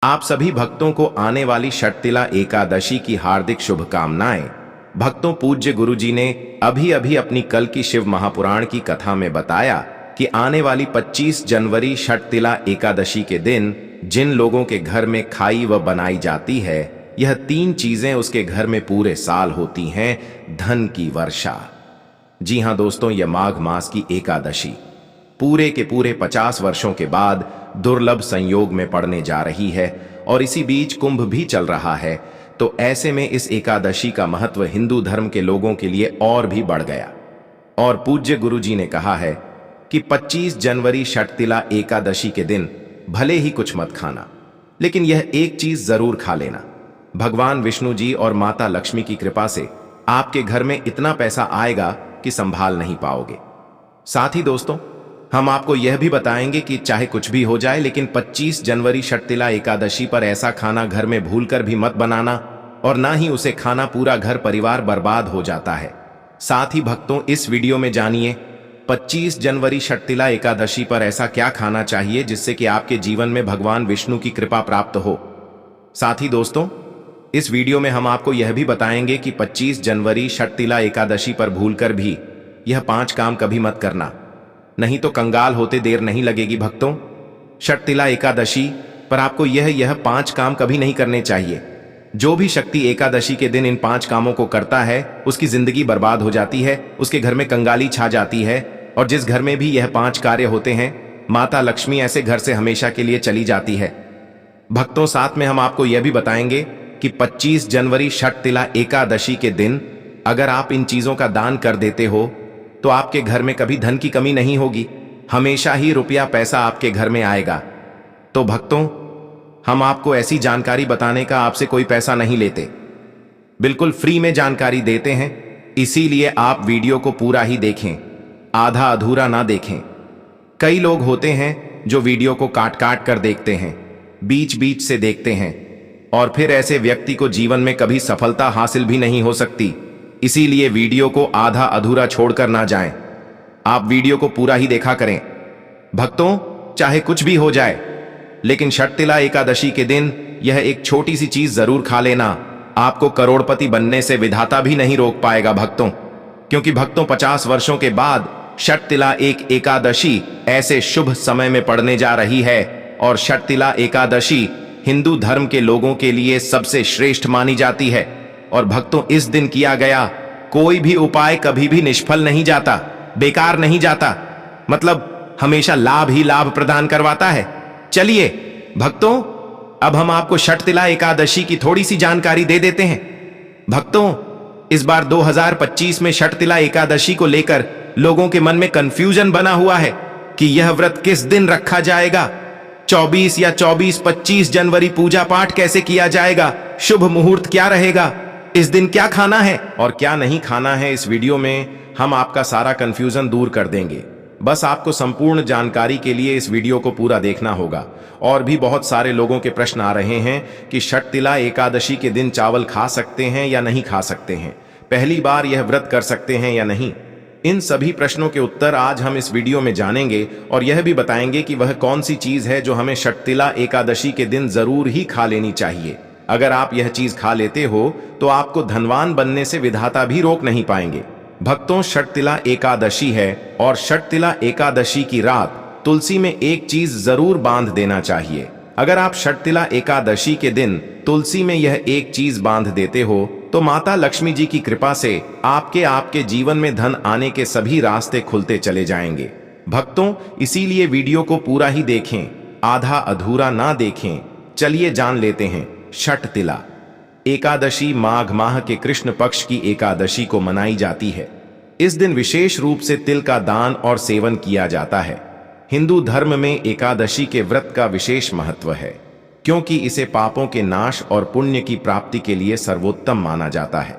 आप सभी भक्तों को आने वाली षटतिला एकादशी की हार्दिक शुभकामनाएं। भक्तों, पूज्य गुरुजी ने अभी अभी अपनी कल की शिव महापुराण की कथा में बताया कि आने वाली 25 जनवरी षटतिला एकादशी के दिन जिन लोगों के घर में खाई व बनाई जाती है, यह 3 चीजें उसके घर में पूरे साल होती हैं। धन की वर्षा। जी हां दोस्तों, यह माघ मास की एकादशी पूरे के पूरे 50 वर्षों के बाद दुर्लभ संयोग में पड़ने जा रही है और इसी बीच कुंभ भी चल रहा है। तो ऐसे में इस एकादशी का महत्व हिंदू धर्म के लोगों के लिए और भी बढ़ गया और पूज्य गुरुजी ने कहा है कि 25 जनवरी षटतिला एकादशी के दिन भले ही कुछ मत खाना, लेकिन यह एक चीज जरूर खा लेना। भगवान विष्णु जी और माता लक्ष्मी की कृपा से आपके घर में इतना पैसा आएगा कि संभाल नहीं पाओगे। साथ ही दोस्तों, हम आपको यह भी बताएंगे कि चाहे कुछ भी हो जाए, लेकिन 25 जनवरी षटतिला एकादशी पर ऐसा खाना घर में भूलकर भी मत बनाना और ना ही उसे खाना पूरा घर परिवार बर्बाद हो जाता है। साथ ही भक्तों, इस वीडियो में जानिए 25 जनवरी षटतिला एकादशी पर ऐसा क्या खाना चाहिए जिससे कि आपके जीवन में भगवान विष्णु की कृपा प्राप्त हो। साथ ही दोस्तों, इस वीडियो में हम आपको यह भी बताएंगे कि 25 जनवरी षटतिला एकादशी पर भूलकर भी यह 5 काम कभी मत करना, नहीं तो कंगाल होते देर नहीं लगेगी। भक्तों, षटतिला एकादशी पर आपको यह 5 काम कभी नहीं करने चाहिए। जो भी शक्ति एकादशी के दिन इन 5 कामों को करता है, उसकी जिंदगी बर्बाद हो जाती है, उसके घर में कंगाली छा जाती है और जिस घर में भी यह 5 कार्य होते हैं, माता लक्ष्मी ऐसे घर से हमेशा के लिए चली जाती है। भक्तों, साथ में हम आपको यह भी बताएंगे कि 25 जनवरी षटतिला एकादशी के दिन अगर आप इन चीजों का दान कर देते हो तो आपके घर में कभी धन की कमी नहीं होगी, हमेशा ही रुपया पैसा आपके घर में आएगा। तो भक्तों, हम आपको ऐसी जानकारी बताने का आपसे कोई पैसा नहीं लेते, बिल्कुल फ्री में जानकारी देते हैं, इसीलिए आप वीडियो को पूरा ही देखें, आधा अधूरा ना देखें। कई लोग होते हैं जो वीडियो को काट काट कर देखते हैं, बीच बीच से देखते हैं और फिर ऐसे व्यक्ति को जीवन में कभी सफलता हासिल भी नहीं हो सकती। इसीलिए वीडियो को आधा अधूरा छोड़कर ना जाएं, आप वीडियो को पूरा ही देखा करें। भक्तों, चाहे कुछ भी हो जाए, लेकिन षटतिला एकादशी के दिन यह एक छोटी सी चीज जरूर खा लेना, आपको करोड़पति बनने से विधाता भी नहीं रोक पाएगा। भक्तों, क्योंकि भक्तों 50 वर्षों के बाद षटतिला एकादशी ऐसे शुभ समय में पड़ने जा रही है और षटतिला एकादशी हिंदू धर्म के लोगों के लिए सबसे श्रेष्ठ मानी जाती है। और भक्तों, इस दिन किया गया कोई भी उपाय कभी भी निष्फल नहीं जाता, बेकार नहीं जाता, मतलब हमेशा लाभ ही लाभ प्रदान करवाता है। चलिए भक्तों, अब हम आपको षटतिला एकादशी की थोड़ी सी जानकारी दे देते हैं। भक्तों, इस बार 2025 में षटतिला एकादशी को लेकर लोगों के मन में कंफ्यूजन बना हुआ है कि यह व्रत किस दिन रखा जाएगा, 24 या 25 जनवरी पूजा पाठ कैसे किया जाएगा, शुभ मुहूर्त क्या रहेगा, इस दिन क्या खाना है और क्या नहीं खाना है। इस वीडियो में हम आपका सारा कंफ्यूजन दूर कर देंगे। बस आपको संपूर्ण जानकारी के लिए इस वीडियो को पूरा देखना होगा। और भी बहुत सारे लोगों के प्रश्न आ रहे हैं कि षटतिला एकादशी के दिन चावल खा सकते हैं या नहीं खा सकते हैं, पहली बार यह व्रत कर सकते हैं या नहीं। इन सभी प्रश्नों के उत्तर आज हम इस वीडियो में जानेंगे और यह भी बताएंगे कि वह कौन सी चीज है जो हमें षटतिला एकादशी के दिन जरूर ही खा लेनी चाहिए। अगर आप यह चीज खा लेते हो तो आपको धनवान बनने से विधाता भी रोक नहीं पाएंगे। भक्तों, षटतिला एकादशी है और षटतिला एकादशी की रात तुलसी में एक चीज जरूर बांध देना चाहिए। अगर आप षटतिला एकादशी के दिन तुलसी में यह एक चीज बांध देते हो तो माता लक्ष्मी जी की कृपा से आपके जीवन में धन आने के सभी रास्ते खुलते चले जाएंगे। भक्तों, इसीलिए वीडियो को पूरा ही देखें, आधा अधूरा ना देखें। चलिए जान लेते हैं। षटतिला एकादशी माघ माह के कृष्ण पक्ष की एकादशी को मनाई जाती है। इस दिन विशेष रूप से तिल का दान और सेवन किया जाता है। हिंदू धर्म में एकादशी के व्रत का विशेष महत्व है, क्योंकि इसे पापों के नाश और पुण्य की प्राप्ति के लिए सर्वोत्तम माना जाता है।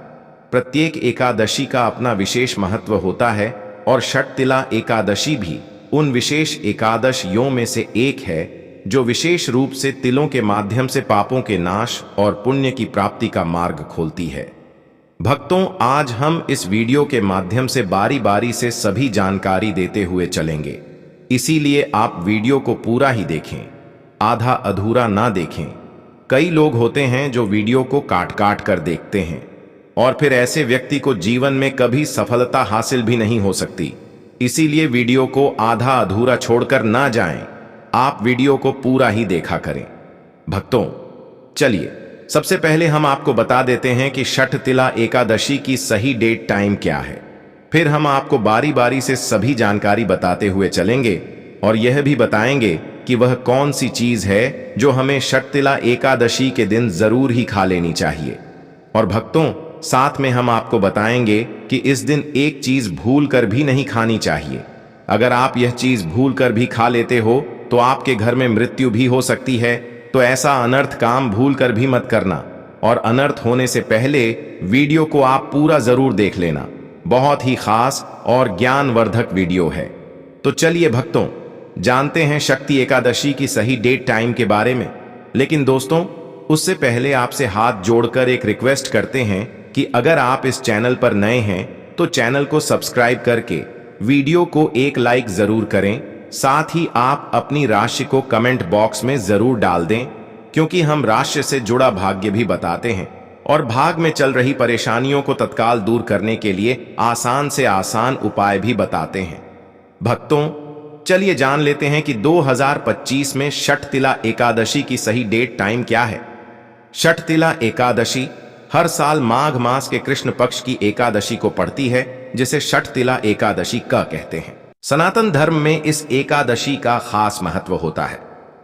प्रत्येक एकादशी का अपना विशेष महत्व होता है और षटतिला एकादशी भी उन विशेष एकादशियों में से एक है जो विशेष रूप से तिलों के माध्यम से पापों के नाश और पुण्य की प्राप्ति का मार्ग खोलती है। भक्तों, आज हम इस वीडियो के माध्यम से बारी बारी से सभी जानकारी देते हुए चलेंगे, इसीलिए आप वीडियो को पूरा ही देखें, आधा अधूरा ना देखें। कई लोग होते हैं जो वीडियो को काट काट कर देखते हैं और फिर ऐसे व्यक्ति को जीवन में कभी सफलता हासिल भी नहीं हो सकती। इसीलिए वीडियो को आधा अधूरा छोड़कर ना जाएं, आप वीडियो को पूरा ही देखा करें। भक्तों, चलिए सबसे पहले हम आपको बता देते हैं कि षठतिला एकादशी की सही डेट टाइम क्या है। फिर हम आपको बारी बारी से सभी जानकारी बताते हुए चलेंगे और यह भी बताएंगे कि वह कौन सी चीज है जो हमें षठतिला एकादशी के दिन जरूर ही खा लेनी चाहिए। और भक्तों, साथ में हम आपको बताएंगे कि इस दिन एक चीज भूल कर भी नहीं खानी चाहिए। अगर आप यह चीज भूल कर भी खा लेते हो तो आपके घर में मृत्यु भी हो सकती है। तो ऐसा अनर्थ काम भूल कर भी मत करना और अनर्थ होने से पहले वीडियो को आप पूरा जरूर देख लेना। बहुत ही खास और ज्ञानवर्धक वीडियो है। तो चलिए भक्तों, जानते हैं शक्ति एकादशी की सही डेट टाइम के बारे में। लेकिन दोस्तों, उससे पहले आपसे हाथ जोड़कर एक रिक्वेस्ट करते हैं कि अगर आप इस चैनल पर नए हैं तो चैनल को सब्सक्राइब करके वीडियो को एक लाइक जरूर करें। साथ ही आप अपनी राशि को कमेंट बॉक्स में जरूर डाल दें, क्योंकि हम राशि से जुड़ा भाग्य भी बताते हैं और भाग में चल रही परेशानियों को तत्काल दूर करने के लिए आसान से आसान उपाय भी बताते हैं। भक्तों, चलिए जान लेते हैं कि 2025 में षठतिला एकादशी की सही डेट टाइम क्या है। षठतिला एकादशी हर साल माघ मास के कृष्ण पक्ष की एकादशी को पड़ती है, जिसे षठतिला एकादशी का कहते हैं। सनातन धर्म में इस एकादशी का खास महत्व होता है।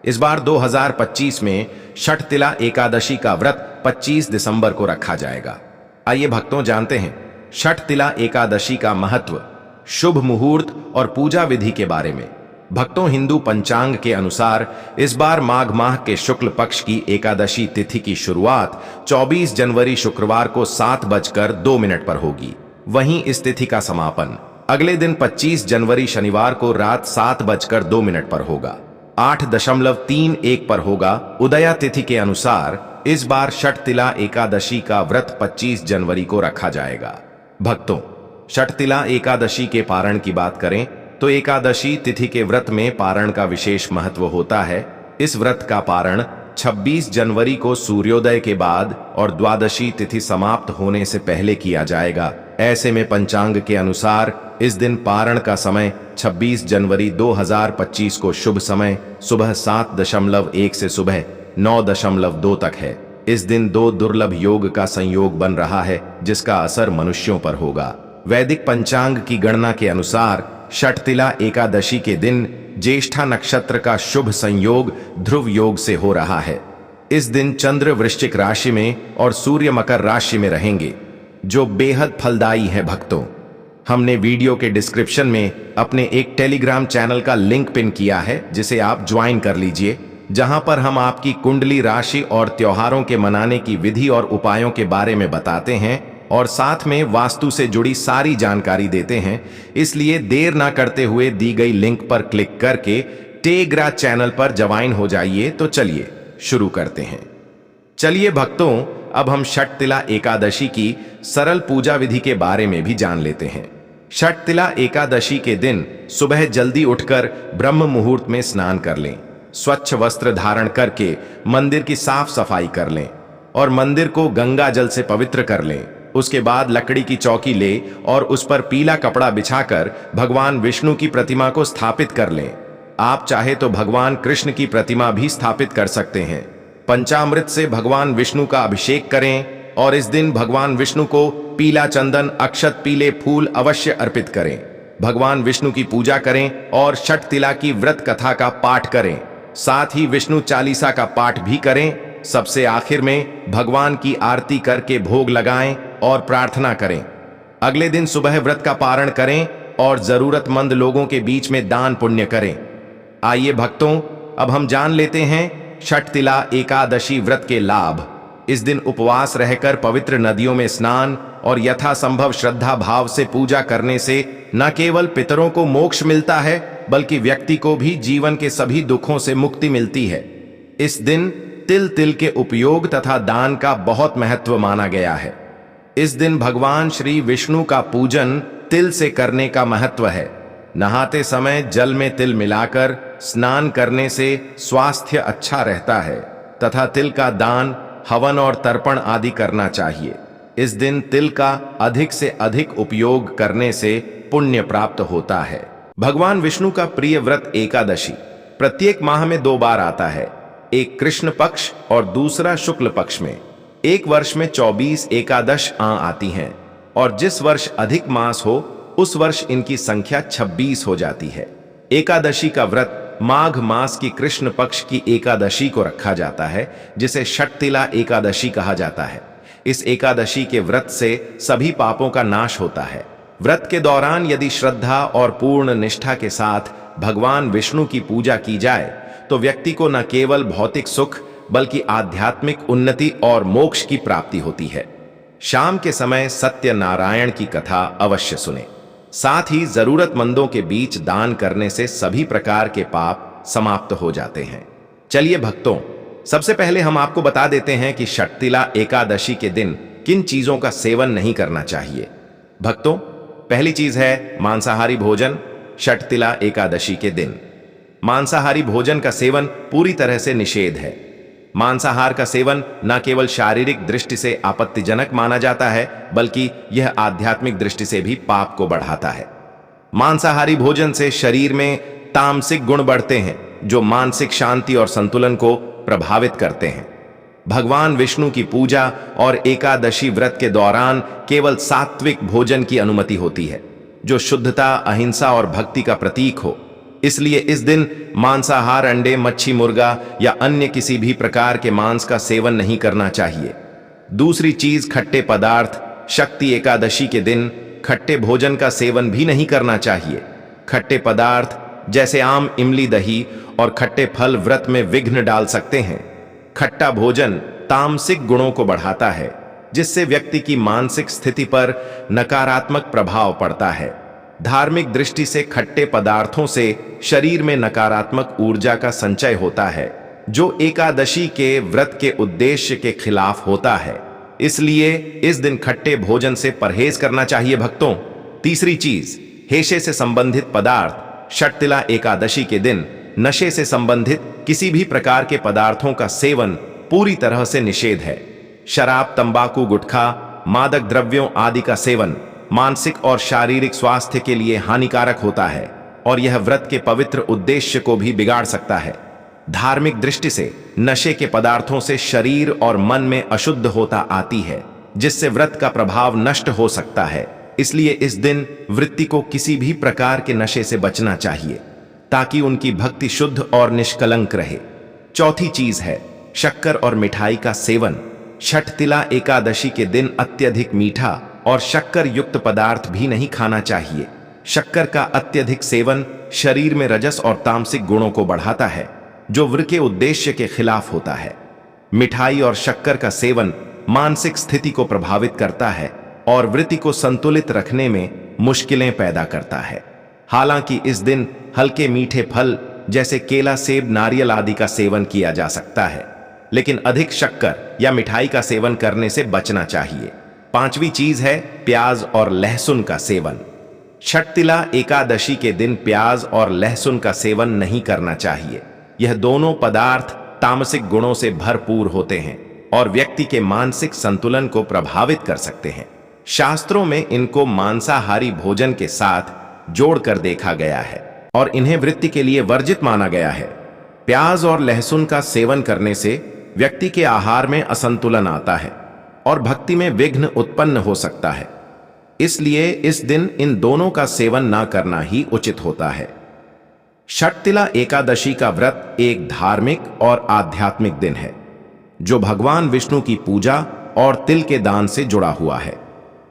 इस बार 2025 में षठतिला एकादशी का व्रत 25 दिसंबर को रखा जाएगा। आइए भक्तों, जानते हैं षठतिला एकादशी का महत्व, शुभ मुहूर्त और पूजा विधि के बारे में। भक्तों, हिंदू पंचांग के अनुसार इस बार माघ माह के शुक्ल पक्ष की एकादशी तिथि की शुरुआत 24 जनवरी शुक्रवार को 7:02 पर होगी। वहीं इस तिथि का समापन अगले दिन 25 जनवरी शनिवार को रात 7:02 पर होगा, 8:31 पर होगा। उदया तिथि के अनुसार इस बार षठतिला एकादशी का व्रत 25 जनवरी को रखा जाएगा। भक्तों, षठतिला एकादशी के पारण की बात करें तो एकादशी तिथि के व्रत में पारण का विशेष महत्व होता है। इस व्रत का पारण 26 जनवरी को सूर्योदय के बाद और द्वादशी तिथि समाप्त होने से पहले किया जाएगा। ऐसे में पंचांग के अनुसार इस दिन पारण का समय 26 जनवरी 2025 को शुभ समय सुबह 7:01 से सुबह 9:02 तक है। इस दिन दो दुर्लभ योग का संयोग बन रहा है, जिसका असर मनुष्यों पर होगा। वैदिक पंचांग की गणना के अनुसार षठतिला एकादशी के दिन ज्येष्ठा नक्षत्र का शुभ संयोग ध्रुव योग से हो रहा है। इस दिन चंद्र वृश्चिक राशि में और सूर्य मकर राशि में रहेंगे, जो बेहद फलदायी है। भक्तों, हमने वीडियो के डिस्क्रिप्शन में अपने एक टेलीग्राम चैनल का लिंक पिन किया है, जिसे आप ज्वाइन कर लीजिए, जहां पर हम आपकी कुंडली राशि और त्योहारों के मनाने की विधि और उपायों के बारे में बताते हैं और साथ में वास्तु से जुड़ी सारी जानकारी देते हैं। इसलिए देर ना करते हुए दी गई लिंक पर क्लिक करके टेलीग्राम चैनल पर ज्वाइन हो जाइए। तो चलिए शुरू करते हैं। चलिए भक्तों, अब हम षठतिला एकादशी की सरल पूजा विधि के बारे में भी जान लेते हैं। षठतिला एकादशी के दिन सुबह जल्दी उठकर ब्रह्म मुहूर्त में स्नान कर लें, स्वच्छ वस्त्र धारण करके मंदिर की साफ सफाई कर लें और मंदिर को गंगा जल से पवित्र कर लें। उसके बाद लकड़ी की चौकी ले और उस पर पीला कपड़ा बिछाकर भगवान विष्णु की प्रतिमा को स्थापित कर लें। आप चाहे तो भगवान कृष्ण की प्रतिमा भी स्थापित कर सकते हैं। पंचामृत से भगवान विष्णु का अभिषेक करें और इस दिन भगवान विष्णु को पीला चंदन, अक्षत, पीले फूल अवश्य अर्पित करें। भगवान विष्णु की पूजा करें और षठतिला की व्रत कथा का पाठ करें। साथ ही विष्णु चालीसा का पाठ भी करें। सबसे आखिर में भगवान की आरती करके भोग लगाएं और प्रार्थना करें। अगले दिन सुबह व्रत का पारण करें और जरूरतमंद लोगों के बीच में दान पुण्य करें। आइए भक्तों, अब हम जान लेते हैं षठतिला एकादशी व्रत के लाभ। इस दिन उपवास रहकर पवित्र नदियों में स्नान और यथासंभव श्रद्धा भाव से पूजा करने से न केवल पितरों को मोक्ष मिलता है, बल्कि व्यक्ति को भी जीवन के सभी दुखों से मुक्ति मिलती है। इस दिन तिल तिल के उपयोग तथा दान का बहुत महत्व माना गया है। इस दिन भगवान श्री विष्णु का पूजन तिल से करने का महत्व है। नहाते समय जल में तिल मिलाकर स्नान करने से स्वास्थ्य अच्छा रहता है। तथा तिल का दान, हवन और तर्पण आदि करना चाहिए। इस दिन तिल का अधिक से अधिक उपयोग करने से पुण्य प्राप्त होता है। भगवान विष्णु का प्रिय व्रत एकादशी प्रत्येक माह में 2 बार आता है, एक कृष्ण पक्ष और दूसरा शुक्ल पक्ष में। एक वर्ष में 24 एकादश आती हैं और जिस वर्ष अधिक मास हो उस वर्ष इनकी संख्या 26 हो जाती है। एकादशी का व्रत माघ मास की कृष्ण पक्ष की एकादशी को रखा जाता है, जिसे षटतिला एकादशी कहा जाता है। इस एकादशी के व्रत से सभी पापों का नाश होता है। व्रत के दौरान यदि श्रद्धा और पूर्ण निष्ठा के साथ भगवान विष्णु की पूजा की जाए तो व्यक्ति को न केवल भौतिक सुख बल्कि आध्यात्मिक उन्नति और मोक्ष की प्राप्ति होती है। शाम के समय सत्यनारायण की कथा अवश्य सुने। साथ ही जरूरतमंदों के बीच दान करने से सभी प्रकार के पाप समाप्त हो जाते हैं। चलिए भक्तों, सबसे पहले हम आपको बता देते हैं कि षटतिला एकादशी के दिन किन चीजों का सेवन नहीं करना चाहिए। भक्तों, पहली चीज है मांसाहारी भोजन। षटतिला एकादशी के दिन मांसाहारी भोजन का सेवन पूरी तरह से निषेध है। मांसाहार का सेवन न केवल शारीरिक दृष्टि से आपत्तिजनक माना जाता है, बल्कि यह आध्यात्मिक दृष्टि से भी पाप को बढ़ाता है। मांसाहारी भोजन से शरीर में तामसिक गुण बढ़ते हैं, जो मानसिक शांति और संतुलन को प्रभावित करते हैं। भगवान विष्णु की पूजा और एकादशी व्रत के दौरान केवल सात्विक भोजन की अनुमति होती है, जो शुद्धता, अहिंसा और भक्ति का प्रतीक हो। इसलिए इस दिन मांसाहार, अंडे, मच्छी, मुर्गा या अन्य किसी भी प्रकार के मांस का सेवन नहीं करना चाहिए। दूसरी चीज खट्टे पदार्थ। शक्ति एकादशी के दिन खट्टे भोजन का सेवन भी नहीं करना चाहिए। खट्टे पदार्थ जैसे आम, इमली, दही और खट्टे फल व्रत में विघ्न डाल सकते हैं। खट्टा भोजन तामसिक गुणों को बढ़ाता है, जिससे व्यक्ति की मानसिक स्थिति पर नकारात्मक प्रभाव पड़ता है। धार्मिक दृष्टि से खट्टे पदार्थों से शरीर में नकारात्मक ऊर्जा का संचय होता है, जो एकादशी के व्रत के उद्देश्य के खिलाफ होता है। इसलिए इस दिन खट्टे भोजन से परहेज करना चाहिए भक्तों। तीसरी चीज, हेशे से संबंधित पदार्थ। षटतिला एकादशी के दिन नशे से संबंधित किसी भी प्रकार के पदार्थों का सेवन पूरी तरह से निषेध है। शराब, तंबाकू, गुटखा, मादक द्रव्यों आदि का सेवन मानसिक और शारीरिक स्वास्थ्य के लिए हानिकारक होता है और यह व्रत के पवित्र उद्देश्य को भी बिगाड़ सकता है। धार्मिक दृष्टि से नशे के पदार्थों से शरीर और मन में अशुद्ध होता आती है, जिससे व्रत का प्रभाव नष्ट हो सकता है। इसलिए इस दिन वृत्ति को किसी भी प्रकार के नशे से बचना चाहिए, ताकि उनकी भक्ति शुद्ध और निष्कलंक रहे। चौथी चीज है शक्कर और मिठाई का सेवन। षटतिला एकादशी के दिन अत्यधिक मीठा और शक्कर युक्त पदार्थ भी नहीं खाना चाहिए। शक्कर का अत्यधिक सेवन शरीर में रजस और तामसिक गुणों को बढ़ाता है, जो व्रत के उद्देश्य के खिलाफ होता है। मिठाई और शक्कर का सेवन मानसिक स्थिति को प्रभावित करता है और वृत्ति को संतुलित रखने में मुश्किलें पैदा करता है। हालांकि इस दिन हल्के मीठे फल जैसे केला, सेब, नारियल आदि का सेवन किया जा सकता है, लेकिन अधिक शक्कर या मिठाई का सेवन करने से बचना चाहिए। पांचवी चीज है प्याज और लहसुन का सेवन। षटतिला एकादशी के दिन प्याज और लहसुन का सेवन नहीं करना चाहिए। यह दोनों पदार्थ तामसिक गुणों से भरपूर होते हैं और व्यक्ति के मानसिक संतुलन को प्रभावित कर सकते हैं। शास्त्रों में इनको मांसाहारी भोजन के साथ जोड़कर देखा गया है और इन्हें वृत्ति के लिए वर्जित माना गया है। प्याज और लहसुन का सेवन करने से व्यक्ति के आहार में असंतुलन आता है और भक्ति में विघ्न उत्पन्न हो सकता है। इसलिए इस दिन इन दोनों का सेवन ना करना ही उचित होता है। षटतिला एकादशी का व्रत एक धार्मिक और आध्यात्मिक दिन है, जो भगवान विष्णु की पूजा और तिल के दान से जुड़ा हुआ है।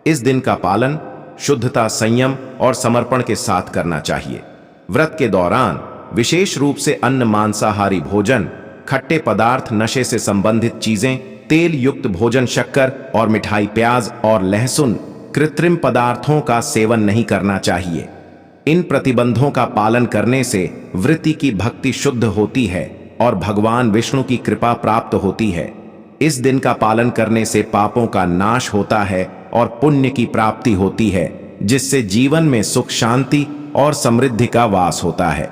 इस दिन का पालन शुद्धता, संयम और समर्पण के साथ करना चाहिए। व्रत के दौरान विशेष रूप से अन्न, मांसाहारी भोजन, खट्टे पदार्थ, नशे से संबंधित चीजें, तेल युक्त भोजन, शक्कर और मिठाई, प्याज और लहसुन, कृत्रिम पदार्थों का सेवन नहीं करना चाहिए। इन प्रतिबंधों का पालन करने से वृत्ति की भक्ति शुद्ध होती है और भगवान विष्णु की कृपा प्राप्त होती है। इस दिन का पालन करने से पापों का नाश होता है और पुण्य की प्राप्ति होती है, जिससे जीवन में सुख, शांति और समृद्धि का वास होता है।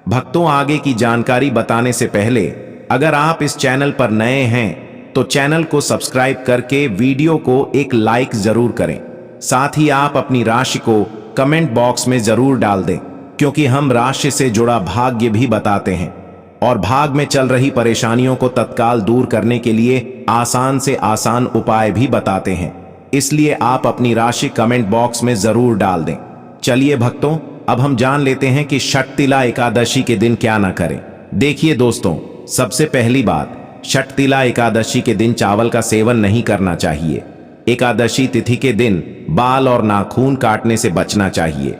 भक्तों, आगे की जानकारी बताने से पहले अगर आप इस चैनल पर नए हैं तो चैनल को सब्सक्राइब करके वीडियो को एक लाइक जरूर करें। साथ ही आप अपनी राशि को कमेंट बॉक्स में जरूर डाल दें, क्योंकि हम राशि से जुड़ा भाग्य भी बताते हैं और भाग में चल रही परेशानियों को तत्काल दूर करने के लिए आसान से आसान उपाय भी बताते हैं। इसलिए आप अपनी राशि कमेंट बॉक्स में जरूर डाल दें। चलिए भक्तों, अब हम जान लेते हैं कि षटतिला एकादशी के दिन क्या ना करें। देखिए दोस्तों, सबसे पहली बात, षटतिला एकादशी के दिन चावल का सेवन नहीं करना चाहिए। एकादशी तिथि के दिन बाल और नाखून काटने से बचना चाहिए।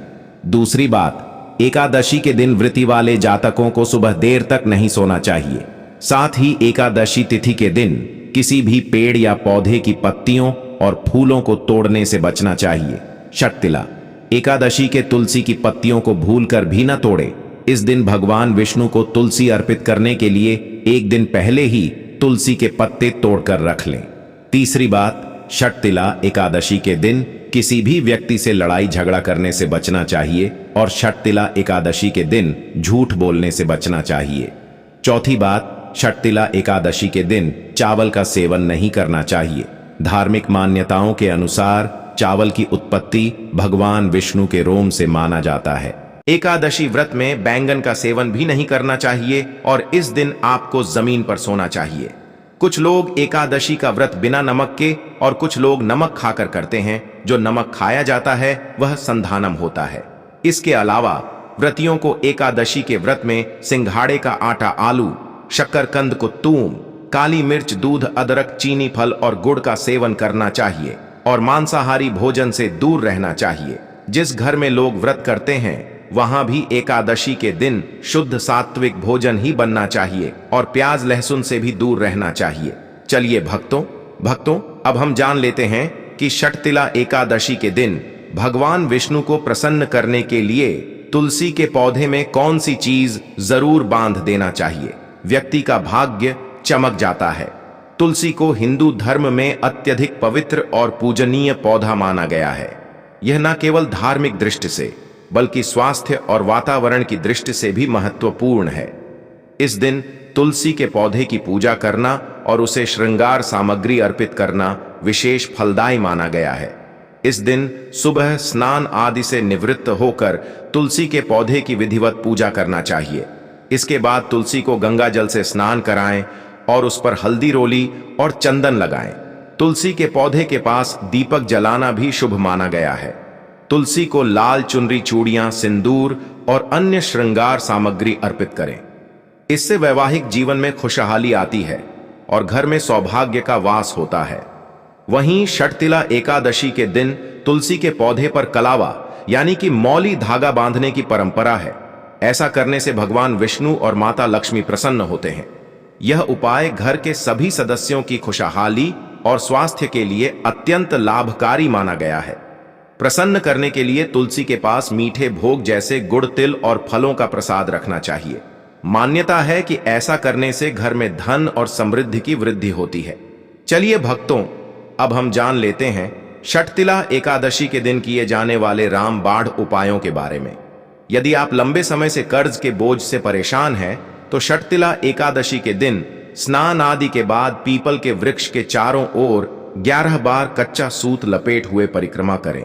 दूसरी बात, एकादशी के दिन वृत्ति वाले जातकों को सुबह देर तक नहीं सोना चाहिए। साथ ही एकादशी तिथि के दिन किसी भी पेड़ या पौधे की पत्तियों और फूलों को तोड़ने से बचना चाहिए। षटतिला एकादशी के तुलसी की पत्तियों को भूलकर भी न तोड़े। इस दिन भगवान विष्णु को तुलसी अर्पित करने के लिए एक दिन पहले ही तुलसी के पत्ते तोड़कर रख लें। तीसरी बात, षटतिला एकादशी के दिन किसी भी व्यक्ति से लड़ाई झगड़ा करने से बचना चाहिए और षटतिला एकादशी के दिन झूठ बोलने से बचना चाहिए। चौथी बात, षटतिला एकादशी के दिन चावल का सेवन नहीं करना चाहिए। धार्मिक मान्यताओं के अनुसार चावल की उत्पत्ति भगवान विष्णु के रोम से माना जाता है। एकादशी व्रत में बैंगन का सेवन भी नहीं करना चाहिए और इस दिन आपको जमीन पर सोना चाहिए। कुछ लोग एकादशी का व्रत बिना नमक के और कुछ लोग नमक खाकर करते हैं। जो नमक खाया जाता है वह संधानम होता है। इसके अलावा व्रतियों को एकादशी के व्रत में सिंघाड़े का आटा, आलू, शक्करकंद को तूम, काली मिर्च, दूध, अदरक, चीनी, फल और गुड़ का सेवन करना चाहिए और मांसाहारी भोजन से दूर रहना चाहिए। जिस घर में लोग व्रत करते हैं वहां भी एकादशी के दिन शुद्ध सात्विक भोजन ही बनना चाहिए और प्याज लहसुन से भी दूर रहना चाहिए। चलिए भक्तों, अब हम जान लेते हैं कि षटतिला एकादशी के दिन भगवान विष्णु को प्रसन्न करने के लिए तुलसी के पौधे में कौन सी चीज जरूर बांध देना चाहिए। व्यक्ति का भाग्य चमक जाता है। तुलसी को हिंदू धर्म में अत्यधिक पवित्र और पूजनीय पौधा माना गया है। यह न केवल धार्मिक दृष्टि से बल्कि स्वास्थ्य और वातावरण की दृष्टि से भी महत्वपूर्ण है। इस दिन तुलसी के पौधे की पूजा करना और उसे श्रृंगार सामग्री अर्पित करना विशेष फलदायी माना गया है। इस दिन सुबह स्नान आदि से निवृत्त होकर तुलसी के पौधे की विधिवत पूजा करना चाहिए। इसके बाद तुलसी को गंगा जल से स्नान कराएं और उस पर हल्दी रोली और चंदन लगाएं। तुलसी के पौधे के पास दीपक जलाना भी शुभ माना गया है। तुलसी को लाल चुनरी, चूड़ियां, सिंदूर और अन्य श्रृंगार सामग्री अर्पित करें। इससे वैवाहिक जीवन में खुशहाली आती है और घर में सौभाग्य का वास होता है। वहीं षटतिला एकादशी के दिन तुलसी के पौधे पर कलावा यानी कि मौली धागा बांधने की परंपरा है। ऐसा करने से भगवान विष्णु और माता लक्ष्मी प्रसन्न होते हैं। यह उपाय घर के सभी सदस्यों की खुशहाली और स्वास्थ्य के लिए अत्यंत लाभकारी माना गया है। प्रसन्न करने के लिए तुलसी के पास मीठे भोग जैसे गुड़, तिल और फलों का प्रसाद रखना चाहिए। मान्यता है कि ऐसा करने से घर में धन और समृद्धि की वृद्धि होती है। चलिए भक्तों, अब हम जान लेते हैं षटतिला एकादशी के दिन किए जाने वाले रामबाण उपायों के बारे में। यदि आप लंबे समय से कर्ज के बोझ से परेशान हैं तो षटतिला एकादशी के दिन स्नान आदि के बाद पीपल के वृक्ष के चारों ओर 11 बार कच्चा सूत लपेट हुए परिक्रमा करें।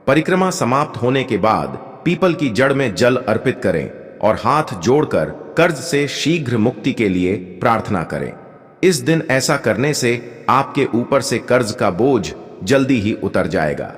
परिक्रमा समाप्त होने के बाद पीपल की जड़ में जल अर्पित करें और हाथ जोड़कर कर्ज से शीघ्र मुक्ति के लिए प्रार्थना करें। इस दिन ऐसा करने से आपके ऊपर से कर्ज का बोझ जल्दी ही उतर जाएगा।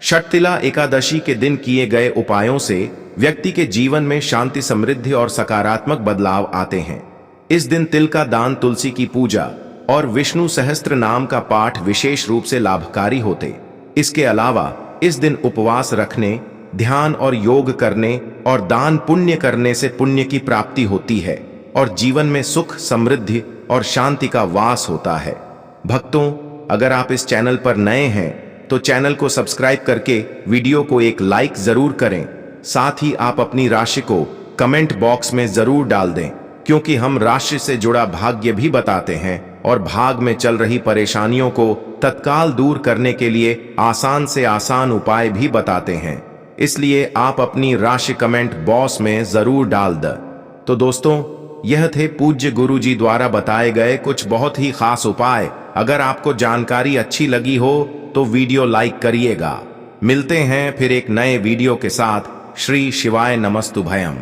षटतिला एकादशी के दिन किए गए उपायों से व्यक्ति के जीवन में शांति, समृद्धि और सकारात्मक बदलाव आते हैं। इस दिन तिल का दान, तुलसी की पूजा और विष्णु सहस्त्र नाम का पाठ विशेष रूप से लाभकारी होते। इसके अलावा इस दिन उपवास रखने, ध्यान और योग करने और दान पुण्य करने से पुण्य की प्राप्ति होती है और जीवन में सुख, समृद्धि और शांति का वास होता है। भक्तों, अगर आप इस चैनल पर नए हैं तो चैनल को सब्सक्राइब करके वीडियो को एक लाइक जरूर करें। साथ ही आप अपनी राशि को कमेंट बॉक्स में जरूर डाल दें, क्योंकि हम राशि से जुड़ा भाग्य भी बताते हैं और भाग में चल रही परेशानियों को तत्काल दूर करने के लिए आसान से आसान उपाय भी बताते हैं। इसलिए आप अपनी राशि कमेंट बॉक्स में जरूर डाल दें। तो दोस्तों, यह थे पूज्य गुरुजी द्वारा बताए गए कुछ बहुत ही खास उपाय। अगर आपको जानकारी अच्छी लगी हो तो वीडियो लाइक करिएगा। मिलते हैं फिर एक नए वीडियो के साथ। श्री शिवाय नमस्तुभयम।